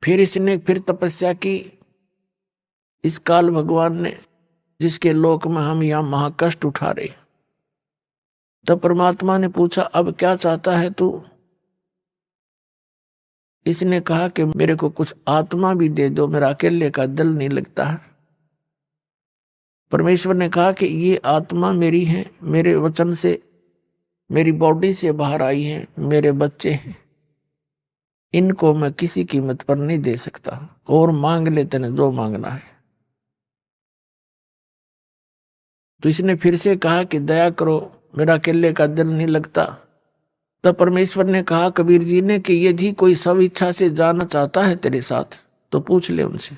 फिर इसने फिर तपस्या की। इस काल भगवान ने, जिसके लोक में हम यहां महाकष्ट उठा रहे। तब परमात्मा ने पूछा, अब क्या चाहता है तू? इसने कहा कि मेरे को कुछ आत्मा भी दे दो, मेरा अकेले का दिल नहीं लगता है। परमेश्वर ने कहा कि ये आत्मा मेरी है, मेरे वचन से, मेरी बॉडी से बाहर आई है, मेरे बच्चे हैं, इनको मैं किसी कीमत पर नहीं दे सकता। और मांग ले तेने जो मांगना है। तो इसने फिर से कहा कि दया करो, मेरा अकेले का दिल नहीं लगता। तब परमेश्वर ने कहा कबीर जी ने कि ये जी कोई सब इच्छा से जाना चाहता है तेरे साथ तो पूछ ले उनसे।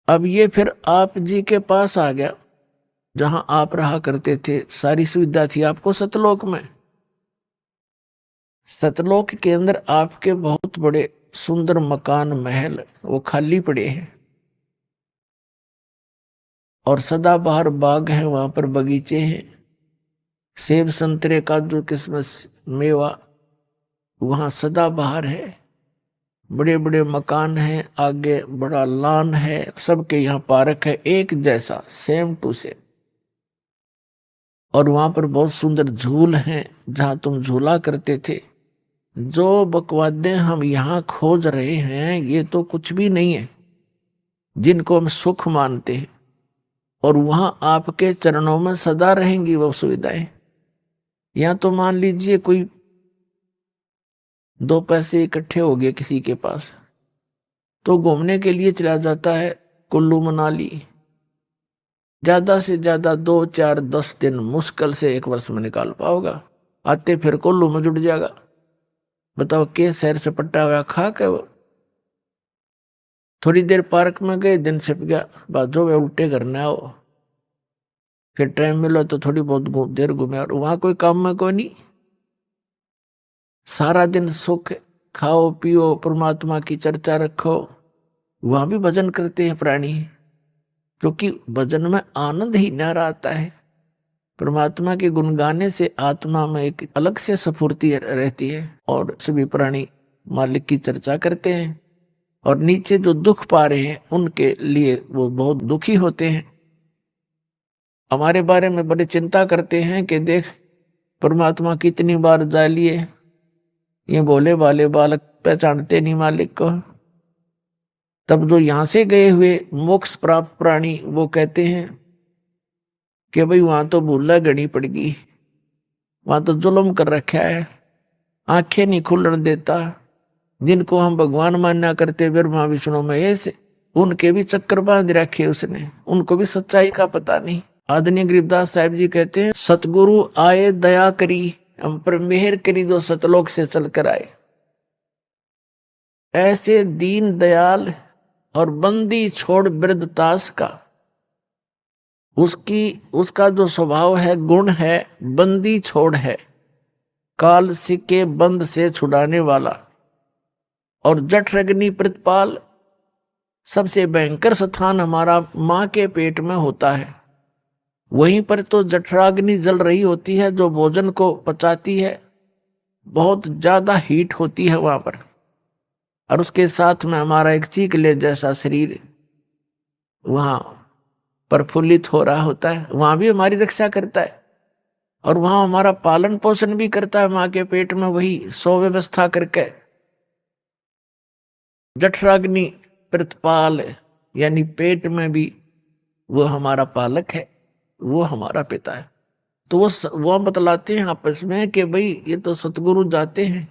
अब ये फिर आप जी के पास आ गया, जहां आप रहा करते थे, सारी सुविधा थी आपको सतलोक में। सतलोक के अंदर आपके बहुत बड़े सुंदर मकान महल वो खाली पड़े हैं, और सदाबहार बाग है, वहां पर बगीचे हैं, सेब संतरे काजू किशमिश मेवा वहां सदाबहार है। बड़े बड़े मकान हैं, आगे बड़ा लॉन है, सबके यहाँ पार्क है एक जैसा, सेम टू सेम। और वहां पर बहुत सुंदर झूल हैं, जहां तुम झूला करते थे। जो बकवादे हम यहाँ खोज रहे हैं ये तो कुछ भी नहीं है, जिनको हम सुख मानते हैं। और वहां आपके चरणों में सदा रहेंगी वो सुविधाएं। या तो मान लीजिए कोई 2 पैसे इकट्ठे हो गए किसी के पास, तो घूमने के लिए चला जाता है कुल्लू मनाली। ज्यादा से ज्यादा 2 4 10 दिन मुश्किल से 1 वर्ष में निकाल पाओगा। आते फिर कुल्लू में जुड़ जाएगा। बताओ के शहर से पट्टा हुआ खाक है वो। थोड़ी देर पार्क में गए, दिन छिप गया, बाजो वे उल्टे करना हो। फिर टाइम मिला तो थोड़ी बहुत देर घूमे, और वहां कोई काम में कोई नहीं। सारा दिन सुख, खाओ पियो, परमात्मा की चर्चा रखो। वहां भी भजन करते हैं प्राणी, क्योंकि भजन में आनंद ही न आता है। परमात्मा के गुण गाने से आत्मा में एक अलग से स्फूर्ति रहती है, और सभी प्राणी मालिक की चर्चा करते हैं। और नीचे जो दुख पा रहे हैं उनके लिए वो बहुत दुखी होते हैं, हमारे बारे में बड़े चिंता करते हैं कि देख परमात्मा कितनी बार जा लिए, ये भोले भाले बालक पहचानते नहीं मालिक को। तब जो यहां से गए हुए मोक्ष प्राप्त प्राणी वो कहते हैं कि भाई वहां तो भूला घड़ी पड़ गई, वहां तो जुल्म कर रखा है, आंखें नहीं खुलने देता। जिनको हम भगवान मान्या करते ब्रह्मा विष्णु महेश, उनके भी चक्कर बांध रखे उसने, उनको भी सच्चाई का पता नहीं। आदरणीय गरीबदास साहब जी कहते हैं, सतगुरु आए दया करी, हम पर मेहर करी जो सतलोक से चल कर आए। ऐसे दीन दयाल और बंदी छोड़ वृद्धतास का, उसका जो स्वभाव है, गुण है, बंदी छोड़ है, काल सिक्के बंद से छुड़ाने वाला। और जठरग्नि प्रतिपाल, सबसे भयंकर स्थान हमारा मां के पेट में होता है। वहीं पर तो जठराग्नि जल रही होती है, जो भोजन को पचाती है, बहुत ज्यादा हीट होती है वहां पर। और उसके साथ में हमारा एक चीकले जैसा शरीर वहां प्रफुल्लित हो रहा होता है, वहां भी हमारी रक्षा करता है। और वहां हमारा पालन पोषण भी करता है मां के पेट में, वही सुव्यवस्था करके। जठराग्नि प्रतिपाल यानी पेट में भी वो हमारा पालक है, वो हमारा पिता है। तो वो बतलाते हैं आपस में कि भाई ये तो सतगुरु जाते हैं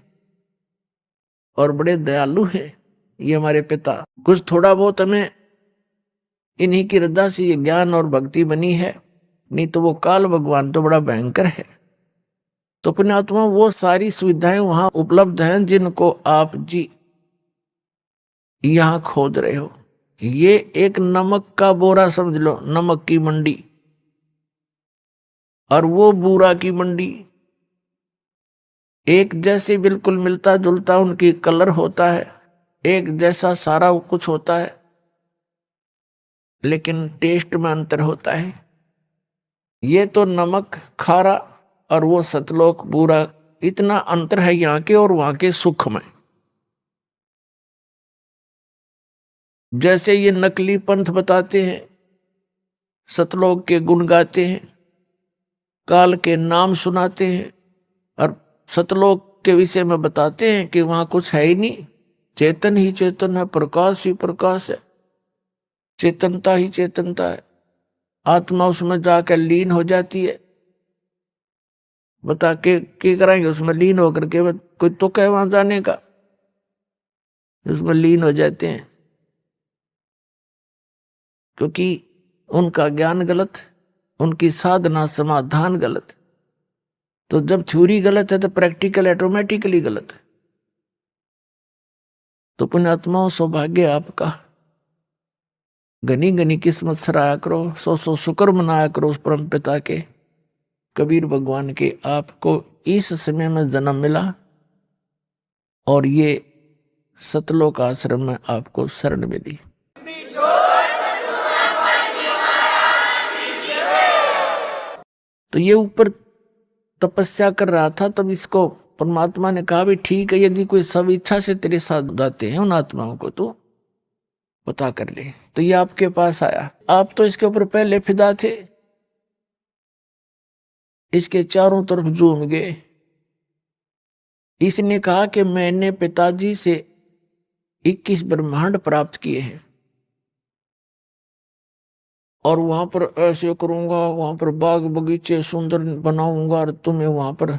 और बड़े दयालु हैं, ये हमारे पिता। कुछ थोड़ा बहुत हमें इन्हीं की रद्दा से ये ज्ञान और भक्ति बनी है, नहीं तो वो काल भगवान तो बड़ा भयंकर है। तो पुण्यात्मा वो सारी सुविधाएं वहां उपलब्ध हैं जिनको आप जी यहां खोज रहे हो। ये एक नमक का बोरा समझ लो, नमक की मंडी, और वो बूरा की मंडी। एक जैसे बिल्कुल मिलता जुलता उनकी कलर होता है, एक जैसा सारा कुछ होता है, लेकिन टेस्ट में अंतर होता है। ये तो नमक खारा और वो सतलोक बूरा, इतना अंतर है यहाँ के और वहां के सुख में। जैसे ये नकली पंथ बताते हैं, सतलोक के गुण गाते हैं, काल के नाम सुनाते हैं और सतलोक के विषय में बताते हैं कि वहां कुछ है ही नहीं, चेतन ही चेतन है, प्रकाश ही प्रकाश है, चेतनता ही चेतनता है, आत्मा उसमें जाकर लीन हो जाती है। बता के कराएंगे उसमें लीन होकर के, कोई तो कहे वहां जाने का, उसमें लीन हो जाते हैं क्योंकि उनका ज्ञान गलत, उनकी साधना समाधान गलत। तो जब थ्योरी गलत है तो प्रैक्टिकल ऑटोमेटिकली गलत है। तो पुण्यात्माओं, सौभाग्य आपका, घनी घनी किस्मत सराया करो, सौ सौ शुक्र मनाया करो उस परम पिता के, कबीर भगवान के, आपको इस समय में जन्म मिला और ये सतलोक आश्रम में आपको शरण मिली। तो ये ऊपर तपस्या कर रहा था, तब इसको परमात्मा ने कहा भी ठीक है, यदि कोई सब इच्छा से तेरे साथ जाते हैं उन आत्माओं को तो पता कर ले। तो ये आपके पास आया, आप तो इसके ऊपर पहले फिदा थे, इसके चारों तरफ झूम गए। इसने कहा कि मैंने पिताजी से 21 ब्रह्मांड प्राप्त किए हैं और वहां पर ऐसे करूंगा, वहां पर बाग बगीचे सुंदर बनाऊंगा और तुम्हें वहां पर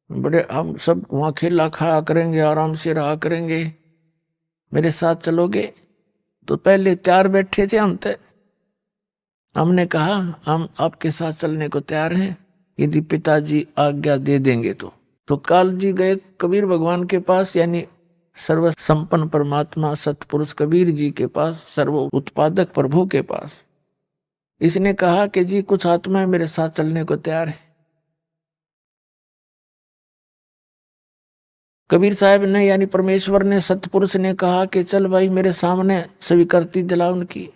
बड़े, हम सब वहां खेला खाया करेंगे, आराम से रहा करेंगे, मेरे साथ चलोगे? तो पहले तैयार बैठे थे हम तक, हमने कहा हम आपके साथ चलने को तैयार हैं यदि पिताजी आज्ञा दे देंगे तो काल जी गए कबीर भगवान के पास, यानी सर्व संपन्न परमात्मा सतपुरुष कबीर जी के पास, सर्व उत्पादक प्रभु के पास। इसने कहा कि जी कुछ आत्माएं मेरे साथ चलने को तैयार है। कबीर साहब ने यानी परमेश्वर ने, सतपुरुष ने कहा कि चल भाई मेरे सामने स्वीकृति दिला उनकी,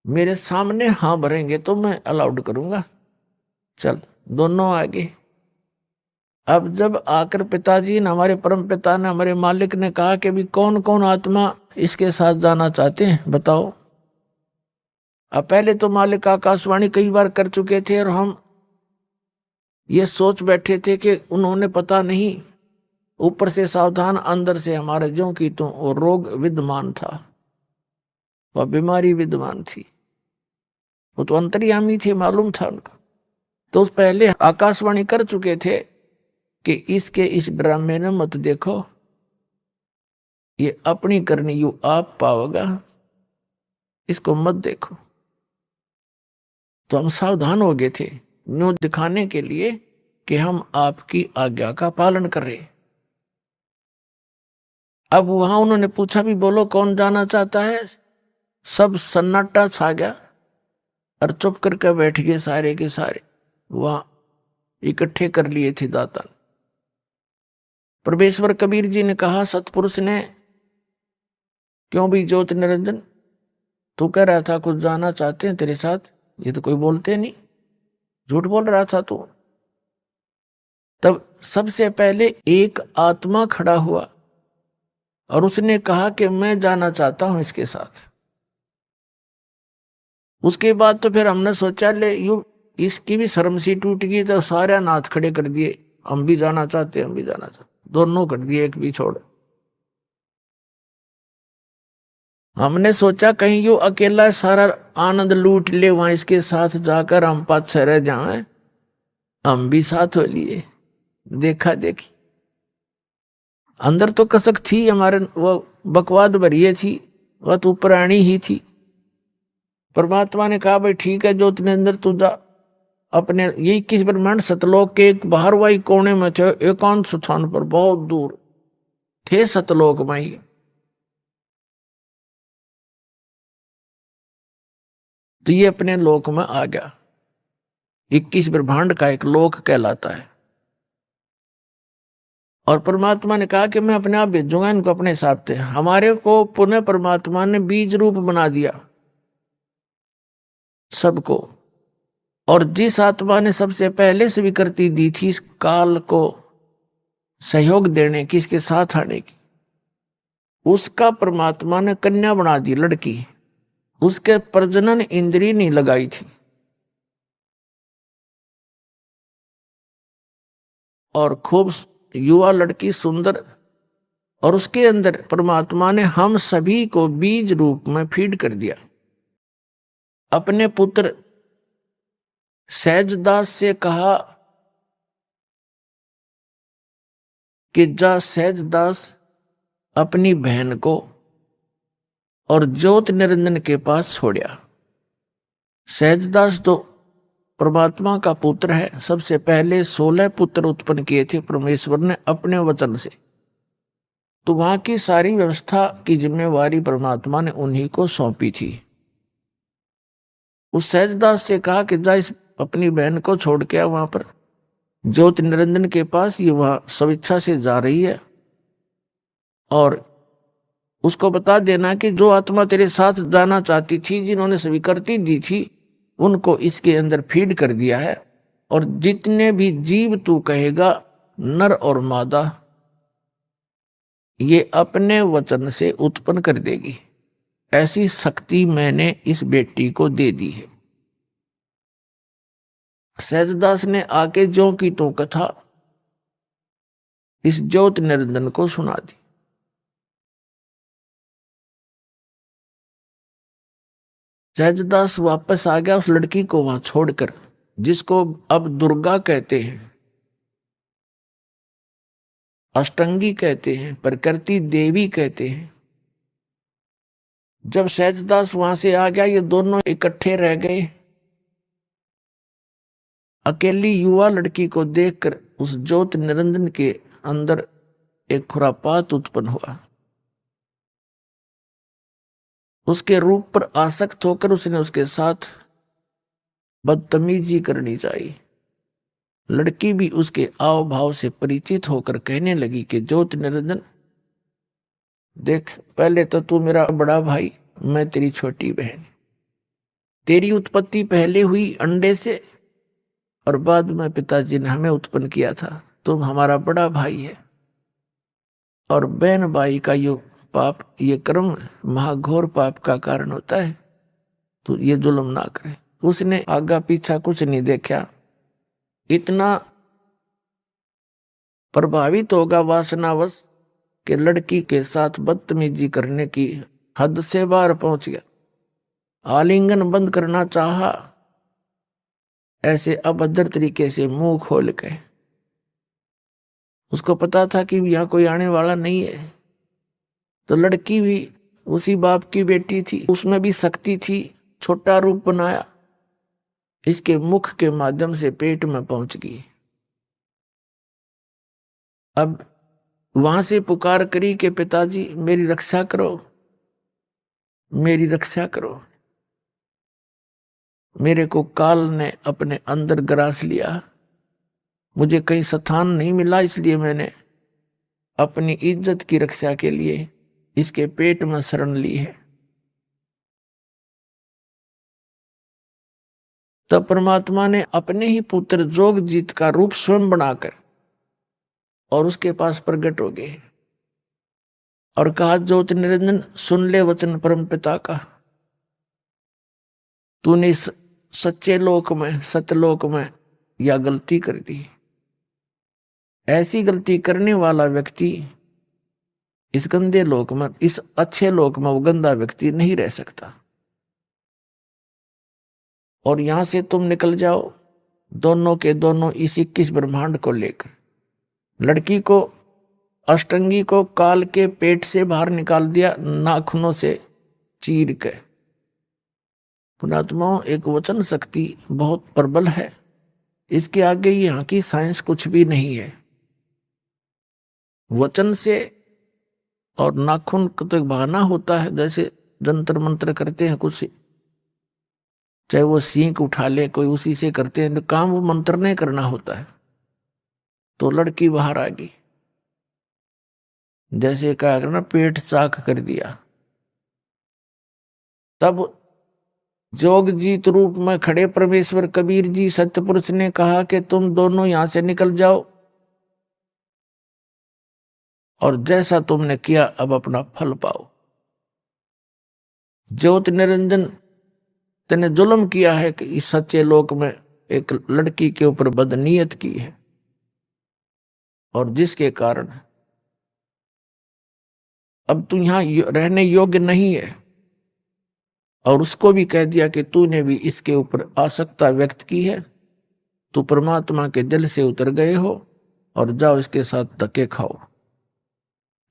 मेरे सामने हाँ भरेंगे तो मैं अलाउड करूंगा, चल दोनों आगे। अब जब आकर पिताजी ने, हमारे परम पिता ने, हमारे मालिक ने कहा कि भी कौन कौन आत्मा इसके साथ जाना चाहते हैं बताओ। अब पहले तो मालिक आकाशवाणी कई बार कर चुके थे और हम ये सोच बैठे थे कि उन्होंने पता नहीं, ऊपर से सावधान, अंदर से हमारे ज्यों की तो वो रोग विद्यमान था, वह बीमारी विद्यमान थी, वो तो अंतर्यामी थे, मालूम था उनका। तो उस पहले आकाशवाणी कर चुके थे कि इसके इस ड्रामे में मत देखो, ये अपनी करनी यू आप पाओगा, इसको मत देखो। तो हम सावधान हो गए थे, न्यू दिखाने के लिए कि हम आपकी आज्ञा का पालन कर रहे। अब वहां उन्होंने पूछा भी बोलो कौन जाना चाहता है, सब सन्नाटा छा गया और चुप करके बैठ गए सारे के सारे, वहां इकट्ठे कर लिए थे दाता। परमेश्वर कबीर जी ने कहा सतपुरुष ने, क्यों भी ज्योत निरंजन, तू कह रहा था कुछ जाना चाहते हैं तेरे साथ, ये तो कोई बोलते नहीं, झूठ बोल रहा था तू। तब सबसे पहले एक आत्मा खड़ा हुआ और उसने कहा कि मैं जाना चाहता हूं इसके साथ। उसके बाद तो फिर हमने सोचा ले यू इसकी भी शर्म सी टूट गई, तो सारे नाथ खड़े कर दिए, हम भी जाना चाहते, हम भी जाना चाहते, दोनों कर दिए, एक भी छोड़। हमने सोचा कहीं यू अकेला सारा आनंद लूट ले, वहां इसके साथ जाकर हम पाछे रह जाएं, हम भी साथ हो लिए। देखा देखी अंदर तो कसक थी हमारे, वो बकवाद भरिए थी, वह तो प्राणी ही थी। परमात्मा ने कहा भाई ठीक है ज्योति ने अंदर तू जा, अपने यही 21 ब्रह्मांड सतलोक के एक बाहर वाई कोने में थे, एकांत स्थान पर बहुत दूर थे सतलोक में ही। तो ये अपने लोक में आ गया, 21 ब्रह्मांड का एक लोक कहलाता है। और परमात्मा ने कहा कि मैं अपने आप भेजूंगा इनको अपने हिसाब से। हमारे को पुनः परमात्मा ने बीज रूप बना दिया सबको, और जिस आत्मा ने सबसे पहले स्वीकृति दी थी इस काल को सहयोग देने की, इसके साथ आने की, उसका परमात्मा ने कन्या बना दी लड़की, उसके प्रजनन इंद्रिय नहीं लगाई थी। और खूब युवा लड़की सुंदर, और उसके अंदर परमात्मा ने हम सभी को बीज रूप में फीड कर दिया। अपने पुत्र सहजदास से कहा कि जा सहजदास अपनी बहन को और ज्योत निरंजन के पास छोड़या। सहजदास तो परमात्मा का पुत्र है। सबसे पहले 16 पुत्र उत्पन्न किए थे परमेश्वर ने अपने वचन से, तो वहां की सारी व्यवस्था की जिम्मेवारी परमात्मा ने उन्हीं को सौंपी थी। उस सहजदास से कहा कि जा इस अपनी बहन को छोड़ के आ वहां पर ज्योति निरंजन के पास, ये वहां स्वेच्छा से जा रही है, और उसको बता देना कि जो आत्मा तेरे साथ जाना चाहती थी, जिन्होंने स्वीकृति दी थी, उनको इसके अंदर फीड कर दिया है, और जितने भी जीव तू कहेगा नर और मादा ये अपने वचन से उत्पन्न कर देगी। ऐसी शक्ति मैंने इस बेटी को दे दी है। सहजदास ने आके ज्यों की तो कथा इस ज्योत निरंजन को सुना दी। सहजदास वापस आ गया उस लड़की को वहां छोड़कर, जिसको अब दुर्गा कहते हैं, अष्टंगी कहते हैं, प्रकृति देवी कहते हैं। जब सहजदास वहां से आ गया, ये दोनों इकट्ठे रह गए। अकेली युवा लड़की को देखकर उस ज्योत निरंजन के अंदर एक खुरापात उत्पन्न हुआ। उसके रूप पर आसक्त होकर उसने उसके साथ बदतमीजी करनी चाहिए। लड़की भी उसके आव भाव से परिचित होकर कहने लगी कि ज्योत निरंजन देख, पहले तो तू मेरा बड़ा भाई, मैं तेरी छोटी बहन। तेरी उत्पत्ति पहले हुई अंडे से, और बाद में पिताजी ने हमें उत्पन्न किया था। तुम हमारा बड़ा भाई है, और बहन भाई का यो पाप, ये कर्म महाघोर पाप का कारण होता है। तो ये जुल्म ना करे। उसने आगा पीछा कुछ नहीं देखा, इतना प्रभावित होगा वासनावश कि लड़की के साथ बदतमीजी करने की हद से बाहर पहुंच गया। आलिंगन बंद करना चाहा, ऐसे अभद्र तरीके से मुंह खोल के। उसको पता था कि यहां कोई आने वाला नहीं है। तो लड़की भी उसी बाप की बेटी थी, उसमें भी शक्ति थी। छोटा रूप बनाया, इसके मुख के माध्यम से पेट में पहुंच गई। अब वहां से पुकार करी कि पिताजी मेरी रक्षा करो, मेरी रक्षा करो। मेरे को काल ने अपने अंदर ग्रास लिया, मुझे कहीं स्थान नहीं मिला, इसलिए मैंने अपनी इज्जत की रक्षा के लिए इसके पेट में शरण ली है। तब परमात्मा ने अपने ही पुत्र जोगजीत का रूप स्वयं बनाकर और उसके पास प्रकट हो गए और कहा, ज्योत निरंजन सुन ले वचन परम पिता का। तूने इस सच्चे लोक में, सत्यलोक में यह गलती कर दी। ऐसी गलती करने वाला व्यक्ति इस गंदे लोक में, इस अच्छे लोक में वो गंदा व्यक्ति नहीं रह सकता। और यहां से तुम निकल जाओ, दोनों के दोनों इस 21 ब्रह्मांड को लेकर। लड़की को, अष्टंगी को काल के पेट से बाहर निकाल दिया, नाखूनों से चीर के। पुणात्माओं, एक वचन शक्ति बहुत प्रबल है, इसके आगे यहाँ की साइंस कुछ भी नहीं है। वचन से और नाखून को तो बहाना होता है, जैसे जंतर मंत्र करते हैं कुछ, चाहे वो सींक उठा ले कोई, उसी से करते हैं, काम वो मंत्र नहीं करना होता है। तो लड़की बाहर आ गई, जैसे कहा करना पेट चाक कर दिया। तब जोगजीत रूप में खड़े परमेश्वर कबीर जी सत्यपुरुष ने कहा कि तुम दोनों यहां से निकल जाओ और जैसा तुमने किया अब अपना फल पाओ। ज्योति निरंजन, तेने जुल्म किया है कि इस सच्चे लोक में एक लड़की के ऊपर बदनीयत की है, और जिसके कारण अब तू यहां रहने योग्य नहीं है। और उसको भी कह दिया कि तूने भी इसके ऊपर आसक्ता व्यक्त की है, तू परमात्मा के दिल से उतर गए हो, और जाओ इसके साथ धक्के खाओ।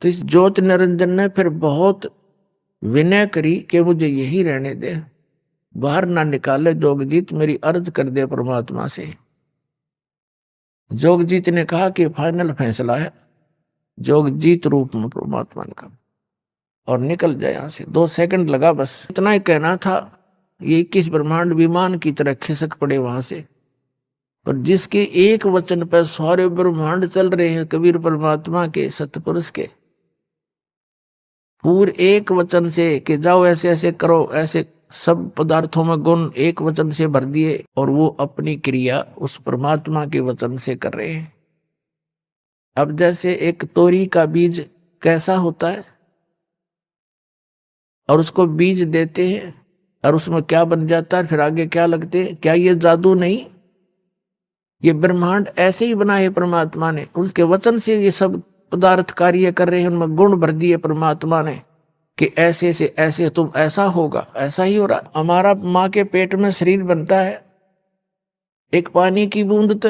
तो इस ज्योति निरंजन ने फिर बहुत विनय करी कि मुझे यही रहने दे, बाहर ना निकाले जोगजीत, मेरी अर्ज कर दे परमात्मा से। जोगजीत ने कहा कि फाइनल फैसला है जोगजीत रूप में परमात्मा का, और निकल जाए यहां से। 2 सेकंड लगा, बस इतना ही कहना था। ये 21 ब्रह्मांड विमान की तरह खिसक पड़े वहां से, और जिसके एक वचन पर सारे ब्रह्मांड चल रहे हैं, कबीर परमात्मा के सतपुरुष के पूरे एक वचन से कि जाओ ऐसे ऐसे करो, ऐसे सब पदार्थों में गुण एक वचन से भर दिए, और वो अपनी क्रिया उस परमात्मा के वचन से कर रहे हैं। अब जैसे एक तोरी का बीज कैसा होता है, और उसको बीज देते हैं और उसमें क्या बन जाता है, फिर आगे क्या लगते हैं, क्या ये जादू नहीं? ये ब्रह्मांड ऐसे ही बना है परमात्मा ने, उसके वचन से ये सब पदार्थ कार्य कर रहे हैं, उनमें गुण भर दिए परमात्मा ने कि ऐसे से ऐसे तुम ऐसा होगा, ऐसा ही हो रहा। हमारा माँ के पेट में शरीर बनता है, एक पानी की बूंद तो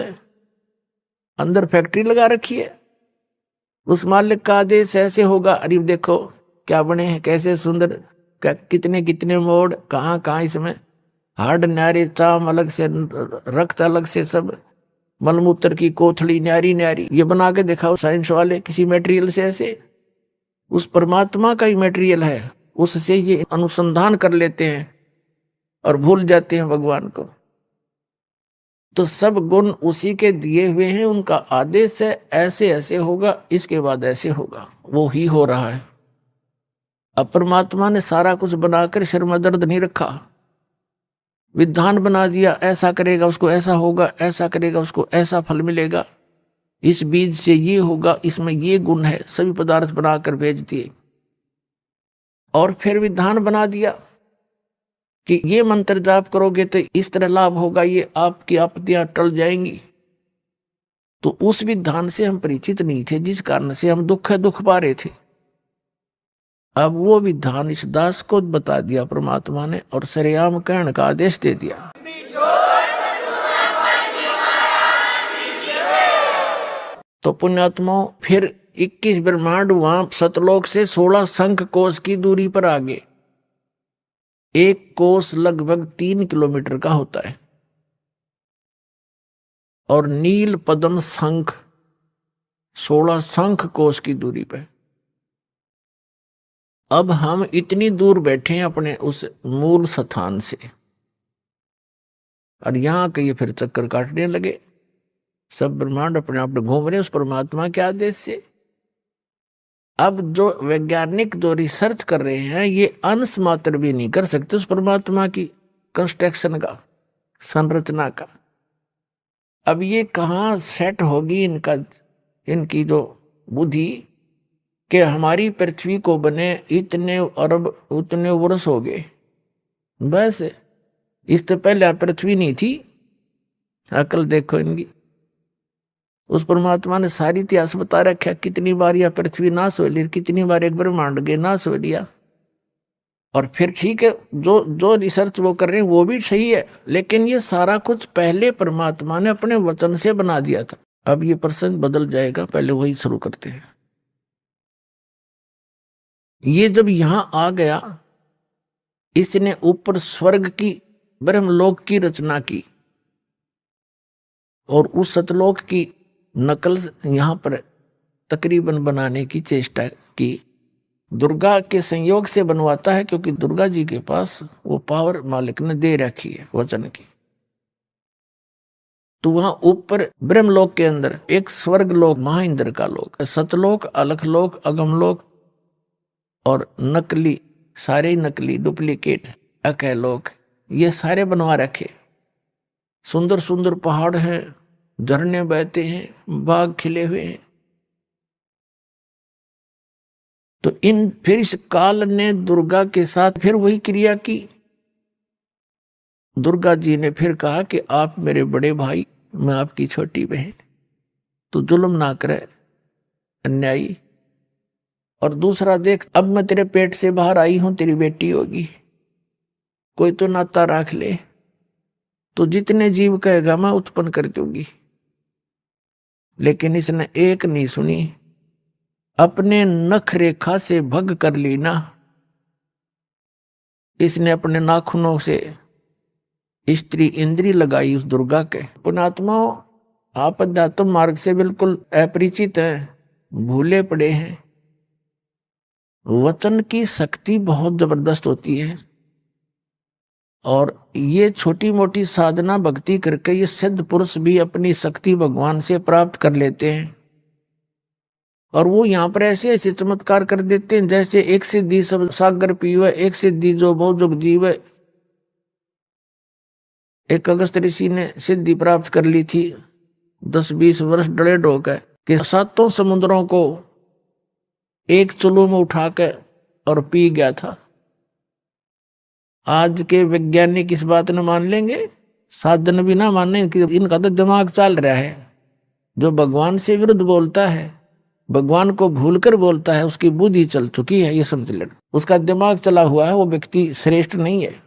अंदर फैक्ट्री लगा रखी है, उस मालिक का आदेश ऐसे होगा। अरे देखो क्या बने हैं, कैसे सुंदर, कितने कितने मोड़, कहाँ कहाँ इसमें हार्ड न्यारे, चाम अलग से, रक्त अलग से, सब मलमूत्र की कोथली न्यारी न्यारी, ये बना के दिखाओ साइंस वाले किसी मटेरियल से। ऐसे उस परमात्मा का ही मटेरियल है, उससे ये अनुसंधान कर लेते हैं और भूल जाते हैं भगवान को। तो सब गुण उसी के दिए हुए हैं, उनका आदेश है ऐसे ऐसे होगा, इसके बाद ऐसे होगा, वो ही हो रहा है। अब परमात्मा ने सारा कुछ बनाकर सिर में दर्द नहीं रखा, विधान बना दिया, ऐसा करेगा उसको ऐसा होगा, ऐसा करेगा उसको ऐसा फल मिलेगा, इस बीज से ये होगा, इसमें ये गुण है, सभी पदार्थ बनाकर भेज दिए। और फिर विधान बना दिया कि ये मंत्र जाप करोगे तो इस तरह लाभ होगा, ये आपकी आपत्तियां टल जाएंगी। तो उस विधान से हम परिचित नहीं थे, जिस कारण से हम दुख पा रहे थे। अब वो विधान इस दास को बता दिया परमात्मा ने, और सरेआम कहने का आदेश दे दिया। तो पुण्यात्माओं, फिर 21 ब्रह्मांड वहां सतलोक से 16 शंख कोश की दूरी पर आ गए। एक कोस लगभग 3 किलोमीटर का होता है, और नील पद्म शंख 16 शंख कोश की दूरी पे। अब हम इतनी दूर बैठे हैं अपने उस मूल स्थान से, और यहां के ये फिर चक्कर काटने लगे। सब ब्रह्मांड अपने आप घूम रहे उस परमात्मा के आदेश से। अब जो वैज्ञानिक जो रिसर्च कर रहे हैं, ये अंश मात्र भी नहीं कर सकते उस परमात्मा की कंस्ट्रक्शन का, संरचना का। अब ये कहाँ सेट होगी इनकी जो बुद्धि, कि हमारी पृथ्वी को बने इतने अरब उतने वर्ष हो गए, बस इससे पहले पृथ्वी नहीं थी। अकल देखो इनकी। उस परमात्मा ने सारी इतिहास बता रखा, कितनी बार यह पृथ्वी नाश हो ली, कितनी बार एक ब्रह्मांड के नाश हो लिया। और फिर ठीक है, जो जो रिसर्च वो कर रहे हैं वो भी सही है, लेकिन ये सारा कुछ पहले परमात्मा ने अपने वचन से बना दिया था। अब ये प्रसंग बदल जाएगा, पहले वही शुरू करते हैं। ये जब यहां आ गया, इसने ऊपर स्वर्ग की, ब्रह्मलोक की रचना की, और उस सतलोक की नकल यहां पर तकरीबन बनाने की चेष्टा की। दुर्गा के संयोग से बनवाता है, क्योंकि दुर्गा जी के पास वो पावर मालिक ने दे रखी है वचन की। तो वहां ऊपर ब्रह्मलोक के अंदर एक स्वर्ग लोक, महाइंद्र का लोक, सतलोक, अलखलोक, अगमलोक, और नकली, सारे नकली डुप्लीकेट अकलोक, ये सारे बनवा रखे। सुंदर सुंदर पहाड़ हैं, झरने बहते हैं, बाग खिले हुए हैं। तो फिर इस काल ने दुर्गा के साथ फिर वही क्रिया की। दुर्गा जी ने फिर कहा कि आप मेरे बड़े भाई, मैं आपकी छोटी बहन, तो जुल्म ना करे अन्यायी। और दूसरा देख, अब मैं तेरे पेट से बाहर आई हूं, तेरी बेटी होगी, कोई तो नाता राख ले, तो जितने जीव कहेगा मैं उत्पन्न कर दूंगी। लेकिन इसने एक नहीं सुनी, अपने नख रेखा से भग कर ली ना। इसने अपने नाखूनों से स्त्री इंद्री लगाई उस दुर्गा के। पुणात्मा, आप अध्यात्म मार्ग से बिल्कुल अपरिचित हैं, भूले पड़े हैं। वचन की शक्ति बहुत जबरदस्त होती है, और ये छोटी मोटी साधना भक्ति करके ये सिद्ध पुरुष भी अपनी शक्ति भगवान से प्राप्त कर लेते हैं। और वो यहाँ पर ऐसे ऐसे चमत्कार कर देते हैं, जैसे एक सिद्धि सब सागर पीवे, एक सिद्धि जो बहुत जुग जीवे। एक अगस्त ऋषि ने सिद्धि प्राप्त कर ली थी 10-20 वर्ष डले ढोकर, कि 7 समुद्रों को एक चुल्लू में उठाकर और पी गया था। आज के वैज्ञानिक इस बात न मान लेंगे, साधन भी ना माने कि इनका तो दिमाग चल रहा है। जो भगवान से विरुद्ध बोलता है, भगवान को भूलकर बोलता है, उसकी बुद्धि चल चुकी है, ये समझ लेना। उसका दिमाग चला हुआ है, वो व्यक्ति श्रेष्ठ नहीं है।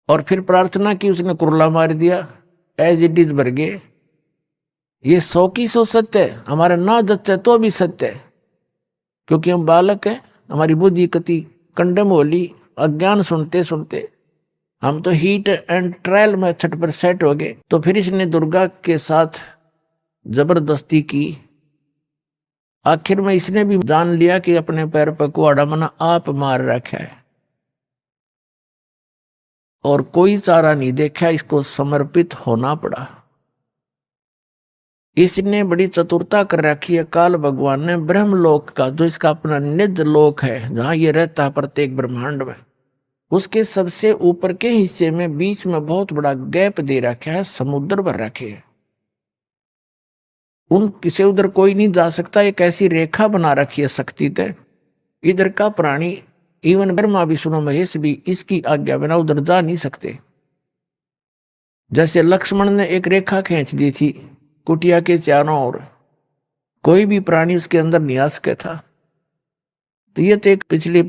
और फिर प्रार्थना की, उसने कुरला मार दिया, एज इट इज भर गए। ये 100 की 100 सत्य है, हमारे ना जच्चे तो भी सत्य है, क्योंकि हम बालक हैं, हमारी बुद्धि कति कंडम होली, अज्ञान सुनते सुनते हम तो हीट एंड ट्रायल मेथड पर सेट हो गए। तो फिर इसने दुर्गा के साथ जबरदस्ती की। आखिर में इसने भी जान लिया कि अपने पैर पर कुआड़ा मना आप मार रखा है, और कोई चारा नहीं देखा, इसको समर्पित होना पड़ा। इसने बड़ी चतुरता कर रखी है काल भगवान ने। ब्रह्मलोक का जो इसका अपना निज लोक है, जहां ये रहता है प्रत्येक ब्रह्मांड में, उसके सबसे ऊपर के हिस्से में बीच में बहुत बड़ा गैप दे रखा है, समुद्र भर रखे है। उन किसे उधर कोई नहीं जा सकता, एक ऐसी रेखा बना रखी है शक्ति तय। इधर का प्राणी, इवन ब्रह्मा विष्णु महेश भी इसकी आज्ञा बिना उधर जा नहीं सकते। जैसे लक्ष्मण ने एक रेखा खींच दी थी कुटिया के चारों ओर, कोई भी प्राणी उसके अंदर नहीं आ सका था। तो ये तो एक पिछली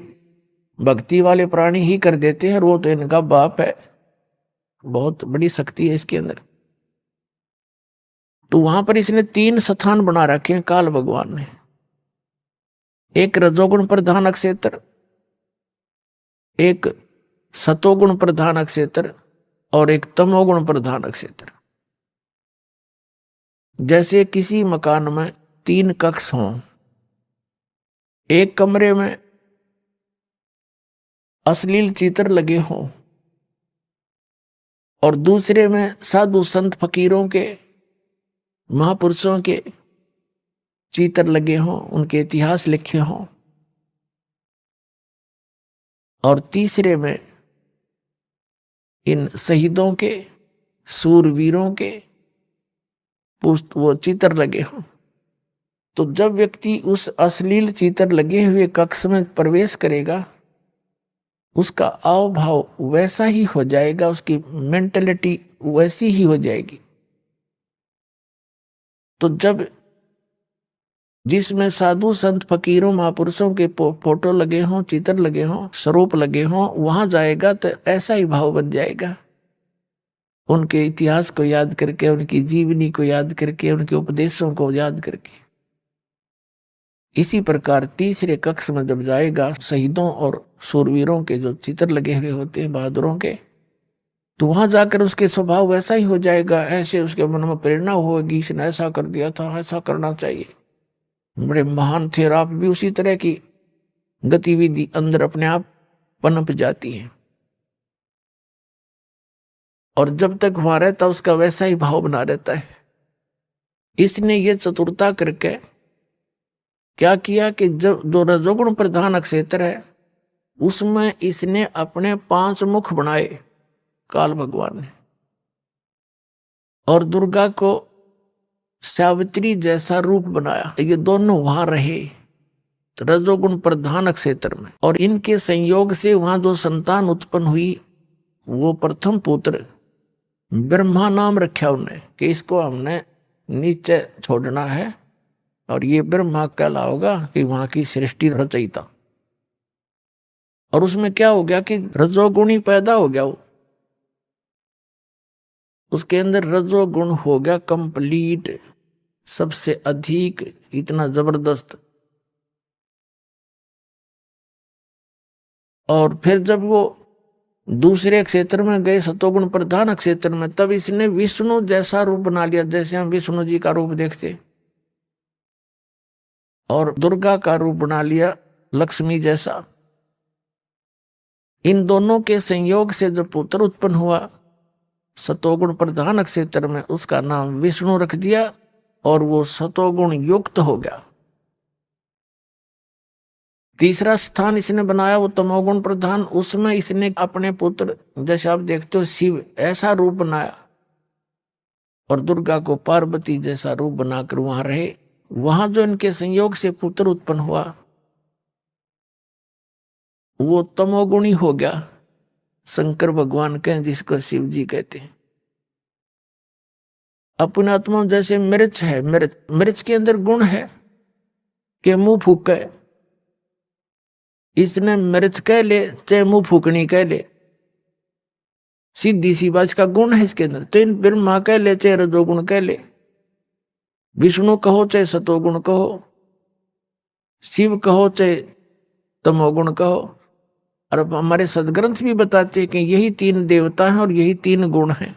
भक्ति वाले प्राणी ही कर देते हैं, और वो तो इनका बाप है, बहुत बड़ी शक्ति है इसके अंदर। तो वहां पर इसने 3 स्थान बना रखे हैं काल भगवान ने। एक रजोगुण प्रधान अक्षेत्र, एक सतोगुण प्रधान अक्षेत्र, और एक तमोगुण प्रधान अक्षेत्र। जैसे किसी मकान में 3 कक्ष हों, एक कमरे में अश्लील चित्र लगे हों, और दूसरे में साधु संत फकीरों के, महापुरुषों के चित्र लगे हों, उनके इतिहास लिखे हों, और तीसरे में इन शहीदों के, सूरवीरों के वो चित्र लगे हों। तो जब व्यक्ति उस अश्लील चित्र लगे हुए कक्ष में प्रवेश करेगा, उसका आव भाव वैसा ही हो जाएगा, उसकी मेंटलिटी वैसी ही हो जाएगी। तो जब जिसमें साधु संत फकीरों महापुरुषों के फोटो लगे हों, चित्र लगे हों, स्वरूप लगे हों, वहां जाएगा तो ऐसा ही भाव बन जाएगा। उनके इतिहास को याद करके, उनकी जीवनी को याद करके, उनके उपदेशों को याद करके। इसी प्रकार तीसरे कक्ष में जब जाएगा, शहीदों और शूरवीरों के जो चित्र लगे हुए होते हैं, बहादुरों के, तो वहां जाकर उसके स्वभाव वैसा ही हो जाएगा। ऐसे उसके मन में प्रेरणा होगी, इसने ऐसा कर दिया था, ऐसा करना चाहिए, बड़े महान थे। और आप भी उसी तरह की गतिविधि अंदर अपने आप पनप जाती है, और जब तक वहां रहता उसका वैसा ही भाव बना रहता है। इसने ये चतुरता करके क्या किया कि जब जो रजोगुण प्रधान अक्षेत्र है, उसमें इसने अपने 5 मुख बनाए काल भगवान ने, और दुर्गा को सावित्री जैसा रूप बनाया। ये दोनों वहां रहे, रजोगुण प्रधान क्षेत्र में, और इनके संयोग से वहां जो संतान उत्पन्न हुई वो प्रथम पुत्र ब्रह्मा नाम रखा उन्हें कि इसको हमने नीचे छोड़ना है और ये ब्रह्मा कहलाओगा कि वहां की सृष्टि रचयिता। और उसमें क्या हो गया कि रजोगुण ही पैदा हो गया, वो उसके अंदर रजोगुण हो गया कंप्लीट, सबसे अधिक, इतना जबरदस्त। और फिर जब वो दूसरे क्षेत्र में गए सतोगुण प्रधान क्षेत्र में, तब इसने विष्णु जैसा रूप बना लिया, जैसे हम विष्णु जी का रूप देखते, और दुर्गा का रूप बना लिया लक्ष्मी जैसा। इन दोनों के संयोग से जो पुत्र उत्पन्न हुआ सतोगुण प्रधान क्षेत्र में, उसका नाम विष्णु रख दिया और वो सतोगुण युक्त हो गया। तीसरा स्थान इसने बनाया वो तमोगुण प्रधान, उसमें इसने अपने पुत्र, जैसे आप देखते हो शिव ऐसा रूप बनाया, और दुर्गा को पार्वती जैसा रूप बनाकर वहां रहे। वहां जो इनके संयोग से पुत्र उत्पन्न हुआ वो तमोगुणी हो गया, शंकर भगवान के, जिसको शिव जी कहते हैं। अपने आत्मा जैसे मिर्च है, मिर्च के अंदर गुण है कि मुंह फूके, इसने मिर्च कह ले चाहे मुंह फूकनी कह ले, सीधी सी बात, का गुण है इसके अंदर। तो इन ब्रह्मा कह ले चाहे रजोगुण कह ले, विष्णु कहो चाहे सतोगुण कहो, शिव कहो चाहे तमोगुण कहो। और अब हमारे सदग्रंथ भी बताते हैं कि यही तीन देवता हैं और यही तीन गुण हैं।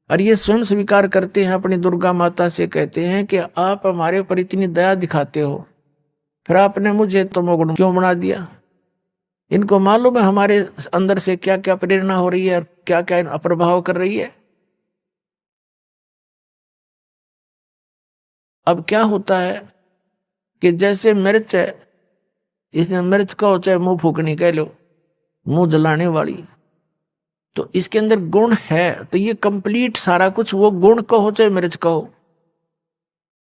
और ये स्वयं स्वीकार करते हैं, अपनी दुर्गा माता से कहते हैं कि आप हमारे ऊपर इतनी दया दिखाते हो, फिर आपने मुझे तमोगुण क्यों बना दिया। इनको मालूम है हमारे अंदर से क्या क्या प्रेरणा हो रही है और क्या क्या प्रभाव कर रही है। अब क्या होता है कि जैसे मिर्च है, इसमें मिर्च कहो चाहे मुंह फूकनी कह लो, मुंह जलाने वाली, तो इसके अंदर गुण है, तो ये कंप्लीट सारा कुछ, वो गुण कहो चाहे मिर्च कहो,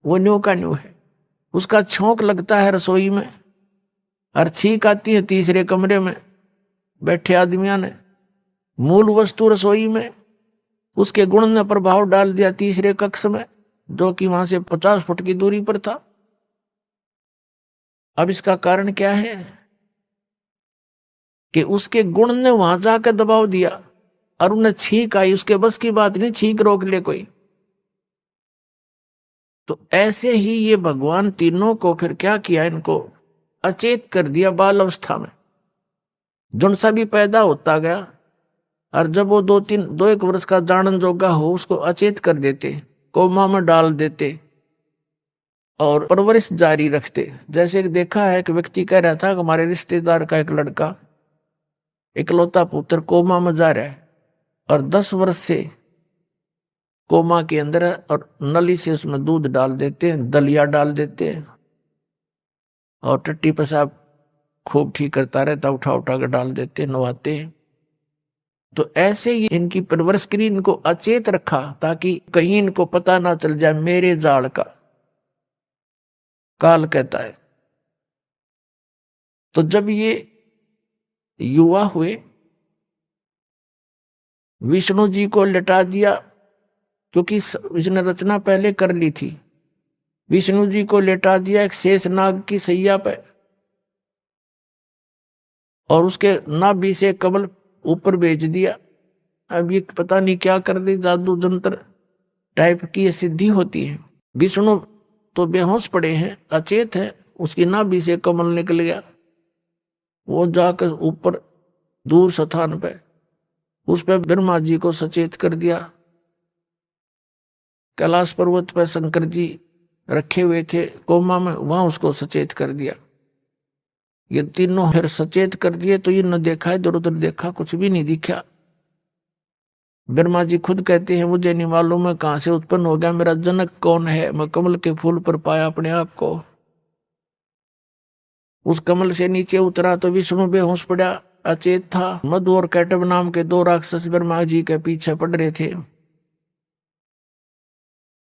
वो न्यू का न्यू है। उसका छौंक लगता है रसोई में और छींक आती है तीसरे कमरे में बैठे आदमियों ने, मूल वस्तु रसोई में, उसके गुण ने प्रभाव डाल दिया तीसरे कक्ष में, जो कि वहां से 50 फुट की दूरी पर था। अब इसका कारण क्या है कि उसके गुण ने वहां जाकर दबाव दिया और उन्हें छींक आई, उसके बस की बात नहीं छींक रोक ले कोई। तो ऐसे ही ये भगवान तीनों को फिर क्या किया, इनको अचेत कर दिया बाल अवस्था में, जुन सा भी पैदा होता गया। और जब वो 2-1 वर्ष का जानन जोगा हो, उसको अचेत कर देते, कोमा में डाल देते और परवरिश जारी रखते। जैसे देखा है, एक व्यक्ति कह रहा था कि हमारे रिश्तेदार का एक लड़का इकलौता पुत्र कोमा में जा रहा है और 10 वर्ष से कोमा के अंदर है, और नली से उसमें दूध डाल देते हैं, दलिया डाल देते हैं, और टट्टी पेशाब खूब ठीक करता रहता, उठा उठा कर डाल देते, नवाते हैं। तो ऐसे ही इनकी परवरिश के लिए इनको अचेत रखा, ताकि कहीं इनको पता ना चल जाए मेरे जाल का, काल कहता है। तो जब ये युवा हुए, विष्णु जी को लटा दिया, क्योंकि इसने रचना पहले कर ली थी। विष्णु जी को लेटा दिया एक शेषनाग की सैया पे, और उसके नाभि से कमल ऊपर भेज दिया। अब ये पता नहीं क्या कर दे, जादू जंत्र टाइप की ये सिद्धि होती है। विष्णु तो बेहोश पड़े हैं, अचेत है, उसकी नाभि से कमल निकल गया, वो जाकर ऊपर दूर स्थान पे उस पे ब्रह्मा जी को सचेत कर दिया। कैलाश पर्वत पर शंकर जी रखे हुए थे कोमा में, वहां उसको सचेत कर दिया। ये तीनों फिर सचेत कर दिए, तो ये न देखा, इधर उधर देखा, कुछ भी नहीं दिखा। ब्रह्मा जी खुद कहते हैं मुझे नहीं मालूम मैं कहां से उत्पन्न हो गया, मेरा जनक कौन है, मैं कमल के फूल पर पाया अपने आप को। उस कमल से नीचे उतरा तो विष्णु बेहोश पड़ा, अचेत था। मधु और कैटब नाम के 2 राक्षस ब्रह्मा जी के पीछे पड़ रहे थे।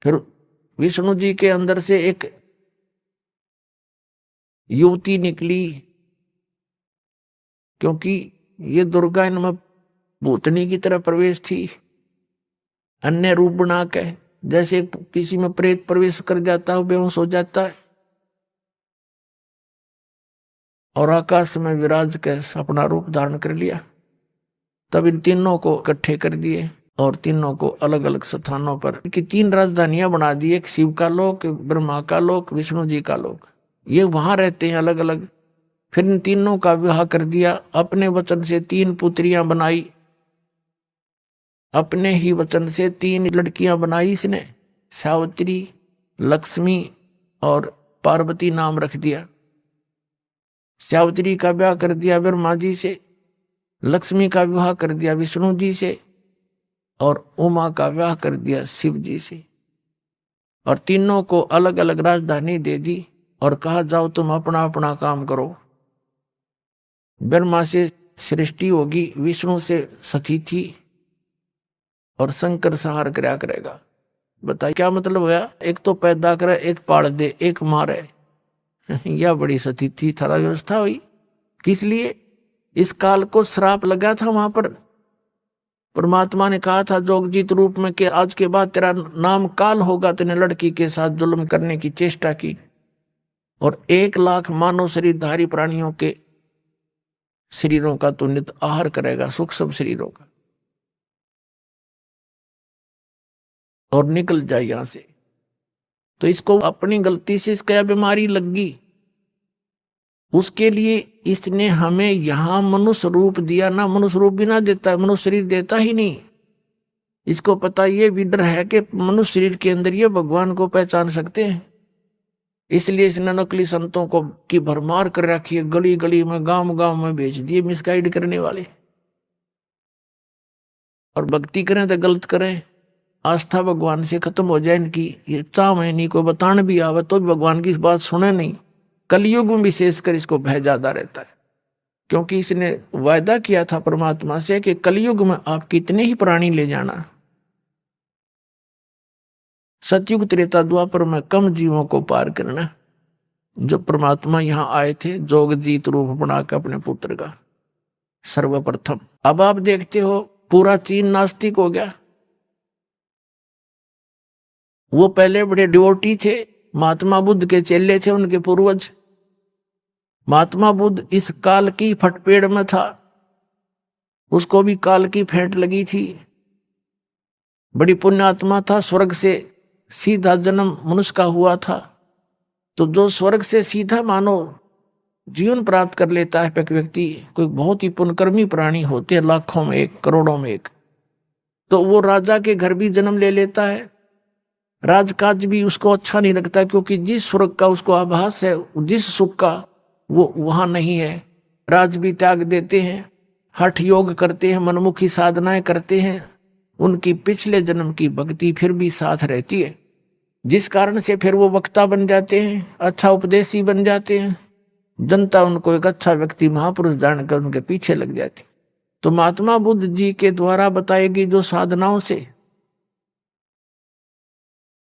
फिर विष्णु जी के अंदर से एक युवती निकली, क्योंकि ये दुर्गा इनमें भूतनी की तरह प्रवेश थी, अन्य रूप बना के, जैसे किसी में प्रेत प्रवेश कर जाता है, बेहोश हो जाता है, और आकाश में विराज के अपना रूप धारण कर लिया। तब इन तीनों को इकट्ठे कर दिए और तीनों को अलग अलग स्थानों पर कि 3 राजधानियां बना दी, एक शिव का लोक, ब्रह्मा का लोक, विष्णु जी का लोक। ये वहां रहते हैं अलग अलग। फिर इन तीनों का विवाह कर दिया। अपने वचन से 3 पुत्रियां बनाई, अपने ही वचन से 3 लड़कियां बनाई इसने, सावित्री, लक्ष्मी और पार्वती नाम रख दिया। सावित्री का विवाह कर दिया ब्रह्मा जी से, लक्ष्मी का विवाह कर दिया विष्णु जी से, और उमा का विवाह कर दिया शिव जी से। और तीनों को अलग अलग राजधानी दे दी और कहा जाओ तुम अपना अपना काम करो। ब्रह्मा से सृष्टि होगी, विष्णु से सतिथि, और शंकर संहार करया करेगा। बताइए क्या मतलब हुआ? एक तो पैदा करे, एक पाल दे, एक मारे। यह बड़ी सतिथि थारा व्यवस्था हुई। किस लिए? इस काल को श्राप लगा था वहां पर। परमात्मा ने कहा था जोगजीत रूप में कि आज के बाद तेरा नाम काल होगा। तेने लड़की के साथ जुल्म करने की चेष्टा की और 1 लाख मानव शरीरधारी प्राणियों के शरीरों का तो नित आहार करेगा, सूक्ष्म शरीरों का, और निकल जाए यहां से। तो इसको अपनी गलती से इसका बीमारी लग गई। उसके लिए इसने हमें यहां मनुष्य रूप दिया ना। मनुष्य रूप भी ना देता, मनुष्य शरीर देता ही नहीं। इसको पता ये भी डर है कि मनुष्य शरीर के अंदर ये भगवान को पहचान सकते हैं। इसलिए इसने नकली संतों को की भरमार कर रखी है, गली गली में, गांव गांव में भेज दिए मिसगाइड करने वाले। और भक्ति करें तो गलत करें, आस्था भगवान से खत्म हो जाए इनकी। ये चाह महीने को बताने भी आवे तो भी भगवान की बात सुने नहीं। कलयुग में विशेषकर इसको भय ज्यादा रहता है, क्योंकि इसने वायदा किया था परमात्मा से कि कलयुग में आप कितने ही प्राणी ले जाना, सतयुग त्रेता द्वापर में कम जीवों को पार करना। जब परमात्मा यहां आए थे जोगजीत रूप बनाकर अपने पुत्र का सर्वप्रथम। अब आप देखते हो पूरा चीन नास्तिक हो गया। वो पहले बड़े डिवोटी थे, महात्मा बुद्ध के चेले थे, उनके पूर्वज। महात्मा बुद्ध इस काल की फटपेड़ में था, उसको भी काल की फेंट लगी थी। बड़ी पुण्यात्मा था, स्वर्ग से सीधा जन्म मनुष्य का हुआ था। तो जो स्वर्ग से सीधा मानो जीवन प्राप्त कर लेता है एक व्यक्ति, कोई बहुत ही पुण्यकर्मी प्राणी होते हैं, लाखों में एक, करोड़ों में एक, तो वो राजा के घर भी जन्म ले लेता है। राजकाज भी उसको अच्छा नहीं लगता, क्योंकि जिस स्वर्ग का उसको आभास है, जिस सुख का, वो वहां नहीं है। राज भी त्याग देते हैं, हठ योग करते हैं, मनमुखी साधनाएं करते हैं। उनकी पिछले जन्म की भक्ति फिर भी साथ रहती है, जिस कारण से फिर वो वक्ता बन जाते हैं, अच्छा उपदेशी बन जाते हैं। जनता उनको एक अच्छा व्यक्ति, महापुरुष जानकर उनके पीछे लग जाती। तो महात्मा बुद्ध जी के द्वारा बताई गई जो साधनाओं से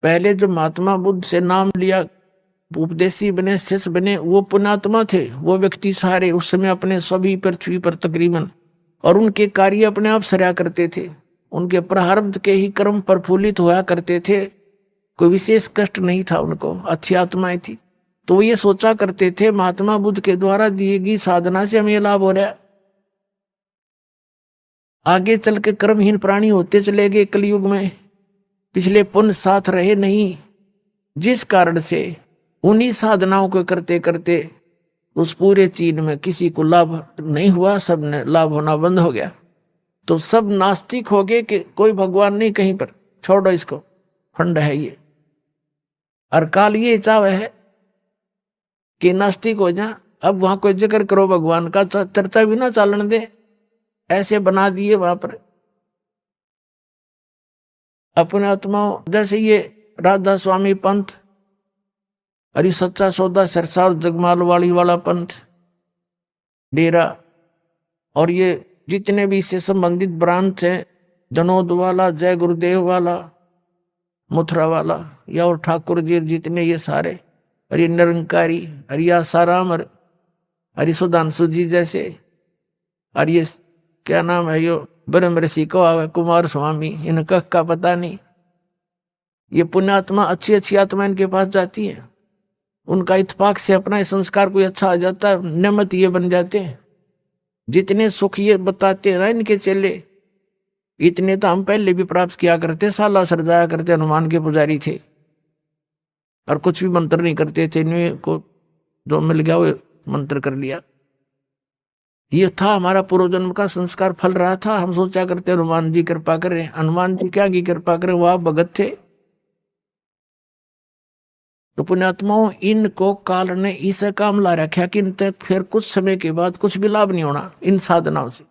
पहले जो महात्मा बुद्ध से नाम लिया, उपदेशी बने, शिष्य बने, वो पुण्यात्मा थे। वो व्यक्ति सारे उस समय अपने सभी पृथ्वी पर तकरीबन, और उनके कार्य अपने आप सरा करते थे। उनके प्रारब्ध के ही कर्म प्रफुल्लित हुआ करते थे, कोई विशेष कष्ट नहीं था उनको, अच्छी आत्माएं थी। तो वो ये सोचा करते थे महात्मा बुद्ध के द्वारा दिए गई साधना से हमें लाभ हो रहा है, आगे चल के कर्महीन प्राणी होते चले गए कलयुग में, पिछले पुण्य साथ रहे नहीं, जिस कारण से उन्हीं साधनाओं को करते करते उस पूरे चीन में किसी को लाभ नहीं हुआ, सबने लाभ होना बंद हो गया। तो सब नास्तिक हो गए कि कोई भगवान नहीं कहीं पर, छोड़ो इसको, फंड है ये। और काल ये चाव है कि नास्तिक हो जा, अब वहां कोई जिक्र करो भगवान का, चर्चा भी ना चालन दे, ऐसे बना दिए वहां पर अपने आत्माओं। जैसे ये राधा स्वामी पंथ, अरे सच्चा सौदा सरसा और जगमालवाड़ी वाला पंथ, डेरा, और ये जितने भी इससे संबंधित ब्रांच हैं, जनोद वाला, जय गुरुदेव वाला, मथुरा वाला, या और ठाकुर जी, जितने ये सारे, और ये निरंकारी, और ये आसाराम, और ये सुधांशु जी जैसे, और ये क्या नाम है यो ब्रह्म ऋषि को कुमार स्वामी, इनका का पता नहीं। ये पुण्यात्मा अच्छी अच्छी आत्मा इनके पास जाती है, उनका इत्तेफाक से अपना संस्कार कोई अच्छा आ जाता है, नियमित ये बन जाते हैं। जितने सुख ये बताते हैं ना इनके चेले, इतने तो हम पहले भी प्राप्त किया करते, साला सरजाया करते, हनुमान के पुजारी थे और कुछ भी मंत्र नहीं करते थे, इन्हें को जो मिल गया वो मंत्र कर लिया। ये था हमारा पूर्व जन्म का संस्कार फल रहा था। हम सोचा करते हनुमान जी कृपा करें, हनुमान जी क्या की कृपा करें, वह भगत थे। तो पुण्यात्माओं, इनको काल ने इसे काम ला रखा कि इन तक फिर कुछ समय के बाद कुछ भी लाभ नहीं होना इन साधनाओं से।